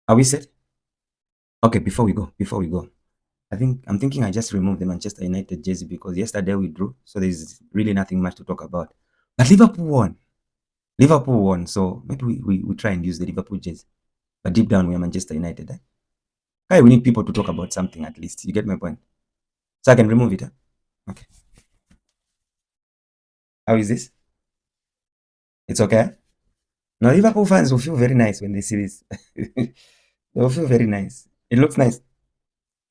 Are we set? Okay, before we go, I'm thinking I just removed the Manchester United jersey because yesterday we drew, so there's really nothing much to talk about. But Liverpool won. Liverpool won, so maybe we try and use the Liverpool jersey. But deep down, we are Manchester United. Eh? Hey, we need people to talk about something at least. You get my point? So I can remove it. Huh? Okay. How is this? It's okay? Now, Liverpool fans will feel very nice when they see this. They will feel very nice. It looks nice.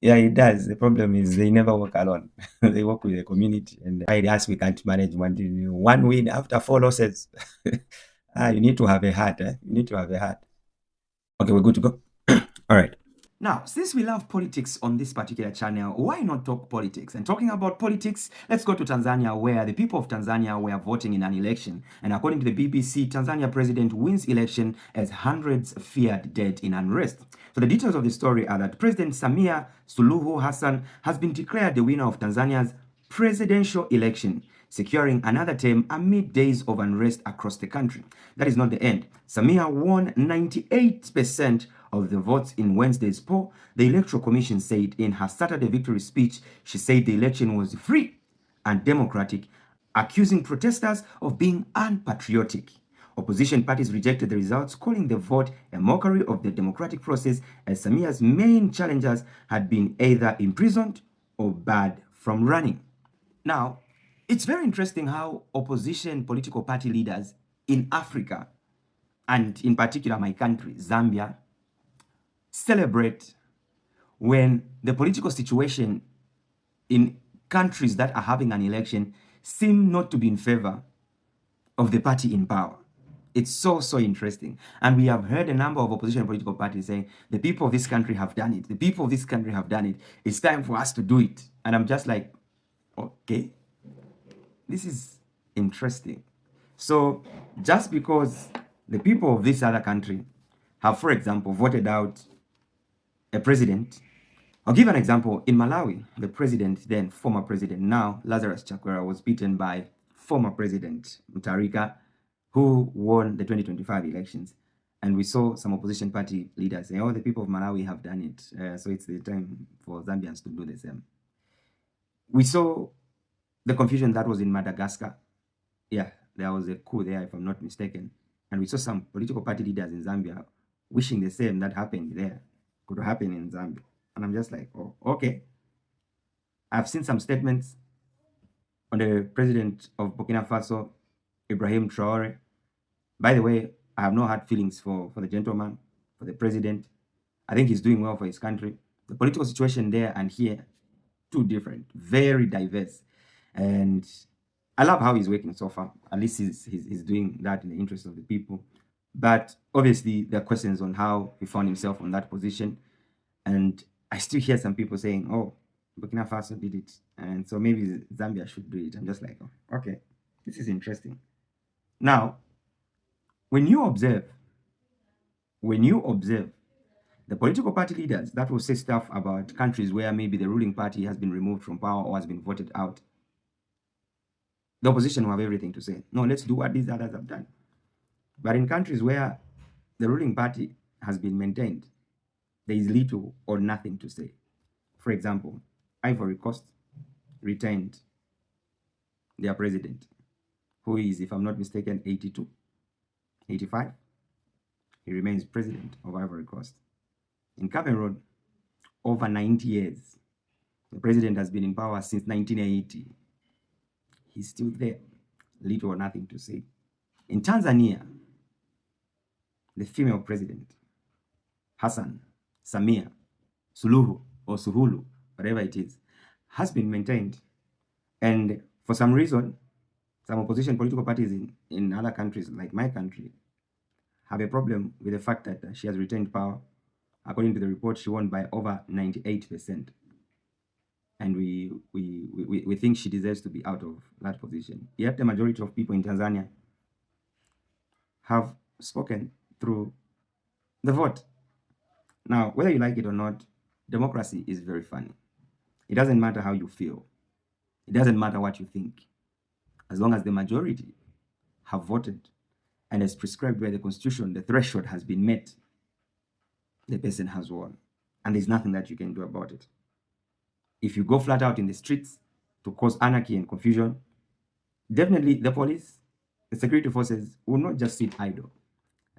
Yeah, it does. The problem is they never work alone. They work with the community. And why us we can't manage one win after four losses. You need to have a heart. Eh? You need to have a heart. Okay, we're good to go. All right. Now, since we love politics on this particular channel, why not talk politics? And talking about politics, let's go to Tanzania, where the people of Tanzania were voting in an election. And according to the BBC, Tanzania president wins election as hundreds feared dead in unrest. So the details of the story are that President Samia Suluhu Hassan has been declared the winner of Tanzania's presidential election, securing another term amid days of unrest across the country. That is not the end. Samia won 98% of the votes in Wednesday's poll. The Electoral Commission said in her Saturday victory speech, she said the election was free and democratic, accusing protesters of being unpatriotic. Opposition parties rejected the results, calling the vote a mockery of the democratic process, as Samia's main challengers had been either imprisoned or barred from running. Now, it's very interesting how opposition political party leaders in Africa, and in particular my country, Zambia, celebrate when the political situation in countries that are having an election seem not to be in favor of the party in power. It's so interesting. And we have heard a number of opposition political parties saying, the people of this country have done it. The people of this country have done it. It's time for us to do it. And I'm just like, okay, this is interesting. So just because the people of this other country have, for example, voted out a president, I'll give an example. In Malawi, the president, then former president, now Lazarus Chakwera, was beaten by former president Mutharika, who won the 2025 elections. And we saw some opposition party leaders saying, oh, the people of Malawi have done it. So it's the time for Zambians to do the same. We saw the confusion that was in Madagascar. Yeah, there was a coup there, if I'm not mistaken. And we saw some political party leaders in Zambia wishing the same that happened there could happen in Zambia. And I'm just like, oh, okay. I've seen some statements on the president of Burkina Faso, Ibrahim Traore. By the way, I have no hard feelings for the gentleman, for the president. I think he's doing well for his country. The political situation there and here, too different, very diverse. And I love how he's working so far. At least he's doing that in the interest of the people. But obviously, there are questions on how he found himself on that position. And I still hear some people saying, oh, Burkina Faso did it. And so maybe Zambia should do it. I'm just like, oh, okay, this is interesting. Now, when you observe the political party leaders that will say stuff about countries where maybe the ruling party has been removed from power or has been voted out, the opposition will have everything to say. No, let's do what these others have done. But in countries where the ruling party has been maintained, there is little or nothing to say. For example, Ivory Coast retained their president, who is, if I'm not mistaken, 82, 85. He remains president of Ivory Coast. In Cameroon, over 90 years. The president has been in power since 1980. He's still there, little or nothing to say. In Tanzania, the female president, Hassan Samia Suluhu or Suhulu, whatever it is, has been maintained. And for some reason, some opposition political parties in other countries, like my country, have a problem with the fact that she has retained power. According to the report, she won by over 98%. And we think she deserves to be out of that position. Yet the majority of people in Tanzania have spoken through the vote. Now, whether you like it or not, democracy is very funny. It doesn't matter how you feel. It doesn't matter what you think. As long as the majority have voted and as prescribed by the Constitution, the threshold has been met, the person has won. And there's nothing that you can do about it. If you go flat out in the streets to cause anarchy and confusion, definitely the police, the security forces will not just sit idle.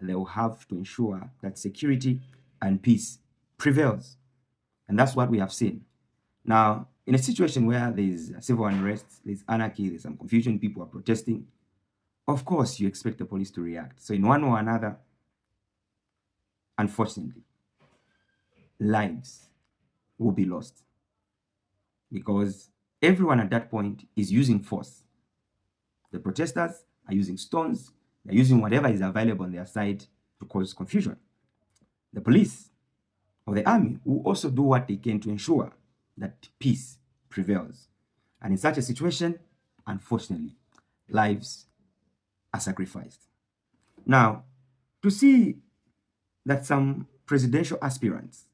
They will have to ensure that security and peace prevails. And that's what we have seen. Now, in a situation where there's civil unrest, there's anarchy, there's some confusion, people are protesting, of course you expect the police to react. So in one or another, unfortunately, lives will be lost because everyone at that point is using force. The protesters are using stones, they're using whatever is available on their side to cause confusion. The police or the army will also do what they can to ensure that peace prevails. And in such a situation, unfortunately, lives are sacrificed. Now, to see that some presidential aspirants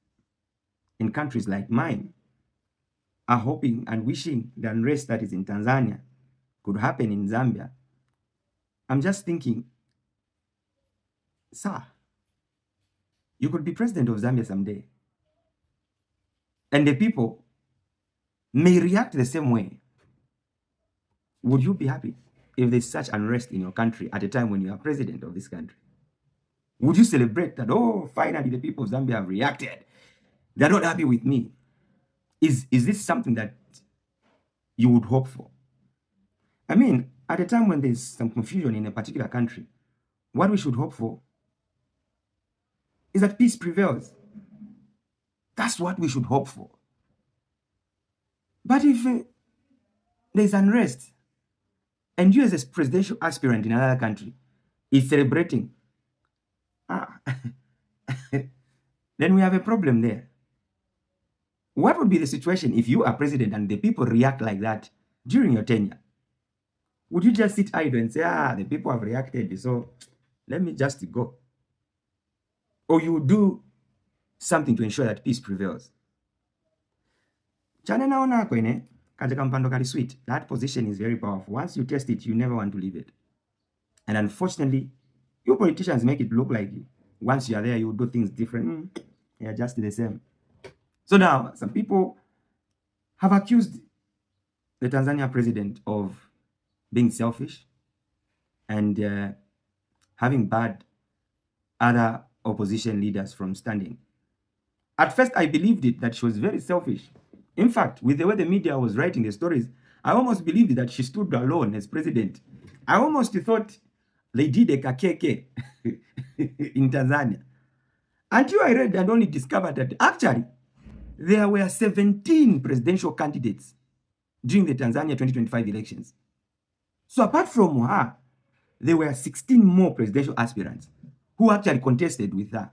in countries like mine are hoping and wishing the unrest that is in Tanzania could happen in Zambia, I'm just thinking, sir, you could be president of Zambia someday. And the people may react the same way. Would you be happy if there's such unrest in your country at a time when you are president of this country? Would you celebrate that, oh, finally the people of Zambia have reacted? They're not happy with me. Is this something that you would hope for? I mean, at a time when there's some confusion in a particular country, what we should hope for is that peace prevails. That's what we should hope for. But if there's unrest, and you as a presidential aspirant in another country is celebrating, then we have a problem there. What would be the situation if you are president and the people react like that during your tenure? Would you just sit idle and say, the people have reacted, so let me just go? Or you would do something to ensure that peace prevails? Chane naona kwene katika mpando kali sweet. That position is very powerful. Once you test it, you never want to leave it. And unfortunately, you politicians make it look like once you are there, you do things different. They are just the same. So now, some people have accused the Tanzania president of being selfish and having barred other opposition leaders from standing. At first, I believed it that she was very selfish. In fact, with the way the media was writing the stories, I almost believed that she stood alone as president. I almost thought they did a kakeke in Tanzania. Until I read and only discovered that actually there were 17 presidential candidates during the Tanzania 2025 elections. So apart from her, there were 16 more presidential aspirants who actually contested with her.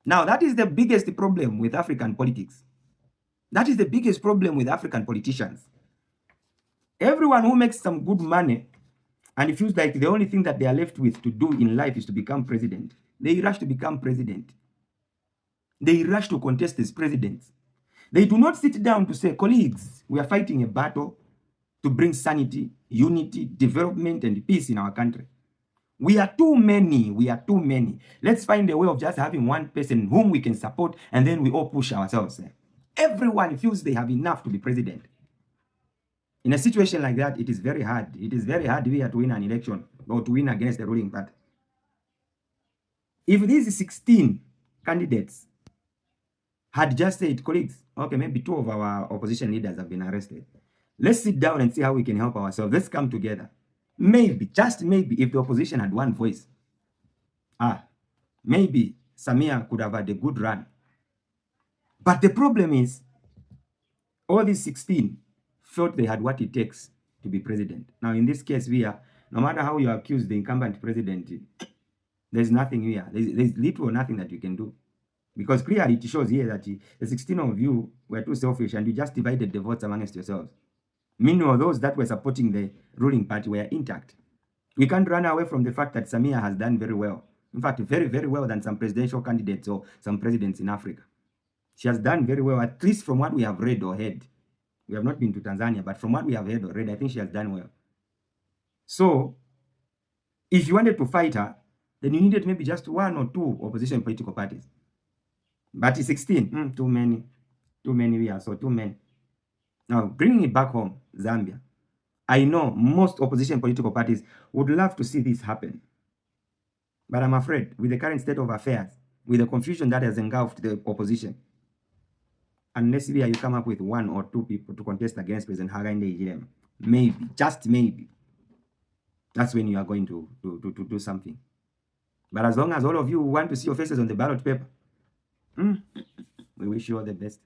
Now, that is the biggest problem with African politics. That is the biggest problem with African politicians. Everyone who makes some good money and it feels like the only thing that they are left with to do in life is to become president, they rush to become president. They rush to contest as presidents. They do not sit down to say, colleagues, we are fighting a battle to bring sanity, unity, development, and peace in our country. We are too many. We are too many. Let's find a way of just having one person whom we can support, and then we all push ourselves. Everyone feels they have enough to be president. In a situation like that, it is very hard. It is very hard here to win an election or to win against the ruling party. If these 16 candidates had just said, colleagues, okay, maybe 2 of our opposition leaders have been arrested. Let's sit down and see how we can help ourselves. Let's come together. Maybe, just maybe, if the opposition had one voice, maybe Samia could have had a good run. But the problem is, all these 16 felt they had what it takes to be president. Now, in this case, no matter how you accuse the incumbent president, there's nothing here. There's little or nothing that you can do. Because clearly it shows here that the 16 of you were too selfish and you just divided the votes amongst yourselves. Meanwhile, those that were supporting the ruling party were intact. We can't run away from the fact that Samia has done very well. In fact, very, very well than some presidential candidates or some presidents in Africa. She has done very well, at least from what we have read or heard. We have not been to Tanzania, but from what we have heard or read, I think she has done well. So, if you wanted to fight her, then you needed maybe just 1 or 2 opposition political parties. But 16, too many. Too many we are, so too many. Now, bringing it back home, Zambia. I know most opposition political parties would love to see this happen. But I'm afraid, with the current state of affairs, with the confusion that has engulfed the opposition, unless you come up with 1 or 2 people to contest against President Hakainde Hichilema, maybe, just maybe, that's when you are going to do something. But as long as all of you want to see your faces on the ballot paper, we wish you all the best.